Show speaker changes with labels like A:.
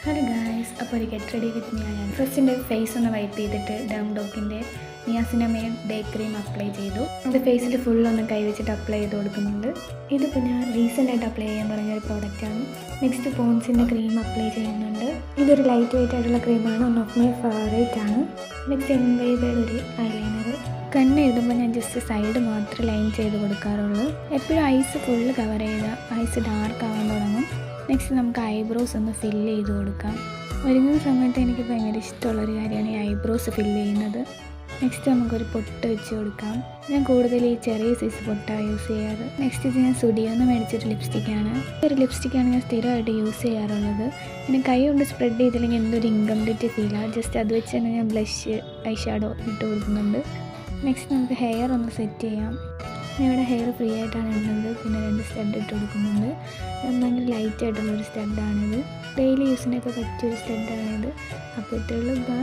A: Hello guys, അപ്പോൾ ഒരു get ready with me ആണ്. ഫസ്റ്റ് എൻ്റെ ഫേസ് ഒന്ന് വൈപ്പ് ചെയ്തിട്ട് ഡോക്കിൻ്റെ നിയാസിനമൈഡ് ഡേ ക്രീം അപ്ലൈ ചെയ്തു. എൻ്റെ ഫേസിൽ ഫുള്ളൊന്ന് കൈവച്ചിട്ട് അപ്ലൈ ചെയ്ത് കൊടുക്കുന്നുണ്ട്. ഇതിപ്പോൾ ഞാൻ റീസെൻ്റായിട്ട് അപ്ലൈ ചെയ്യാൻ തുടങ്ങിയ ഒരു പ്രോഡക്റ്റാണ്. നെക്സ്റ്റ് പോൺസിൻ്റെ ക്രീം അപ്ലൈ ചെയ്യുന്നുണ്ട്. ഇതൊരു ലൈറ്റ് വെയിറ്റ് ആയിട്ടുള്ള ക്രീമാണ്, വൺ ഓഫ് മൈ ഫേവറേറ്റ് ആണ്. നെക്സ്റ്റ് എൻവൈബയുടെ ഒരു ഐലൈനർ. കണ്ണ് എഴുതുമ്പോൾ ഞാൻ ജസ്റ്റ് സൈഡ് മാത്രമേ ലൈൻ ചെയ്ത് കൊടുക്കാറുള്ളൂ. എപ്പോഴും ഐസ് ഫുള്ള് കവർ ചെയ്ത് ഐസ് ഡാർക്ക് ആവാൻ തുടങ്ങും. നെക്സ്റ്റ് നമുക്ക് ഐബ്രോസ് ഒന്ന് ഫില്ല് ചെയ്ത് കൊടുക്കാം. ഒരുങ്ങുന്ന സമയത്ത് എനിക്ക് ഭയങ്കര ഇഷ്ടമുള്ളൊരു കാര്യമാണ് ഈ ഐബ്രോസ് ഫില്ല് ചെയ്യുന്നത്. നെക്സ്റ്റ് നമുക്കൊരു പൊട്ട് വെച്ച് കൊടുക്കാം. ഞാൻ കൂടുതൽ ഈ ചെറിയ സൈസ് പൊട്ടാണ് യൂസ് ചെയ്യാറ്. നെക്സ്റ്റ് ഇത് ഞാൻ സ്റ്റുഡിയോന്ന് മേടിച്ചൊരു ലിപ്സ്റ്റിക്കാണ്. ഒരു ലിപ്സ്റ്റിക്കാണ് ഞാൻ സ്ഥിരമായിട്ട് യൂസ് ചെയ്യാറുള്ളത്. പിന്നെ കൈ കൊണ്ട് സ്പ്രെഡ് ചെയ്തില്ലെങ്കിൽ എന്തൊരു ഇൻകംപ്ലീറ്റ് ഫീലാണ്. ജസ്റ്റ് അത് വെച്ച് തന്നെ ഞാൻ ബ്ലഷ് ഐ ഷാഡോ ഇട്ട് കൊടുക്കുന്നുണ്ട്. നെക്സ്റ്റ് നമുക്ക് ഹെയർ ഒന്ന് സെറ്റ് ചെയ്യാം. ഞാൻ ഇവിടെ ഹെയർ ഫ്രീ ആയിട്ടാണ് ഇടുന്നത്. പിന്നെ 2 സ്റ്റഡ് ഇട്ട് കൊടുക്കുന്നുണ്ട്. ഭയങ്കര ലൈറ്റ് ആയിട്ടുള്ളൊരു സ്റ്റഡാണിത്. ഡെയിലി യൂസിനൊക്കെ പറ്റിയൊരു സ്റ്റഡാണിത്. അപ്പോൾ ഇത്രയുള്ളൂ. ബൈ.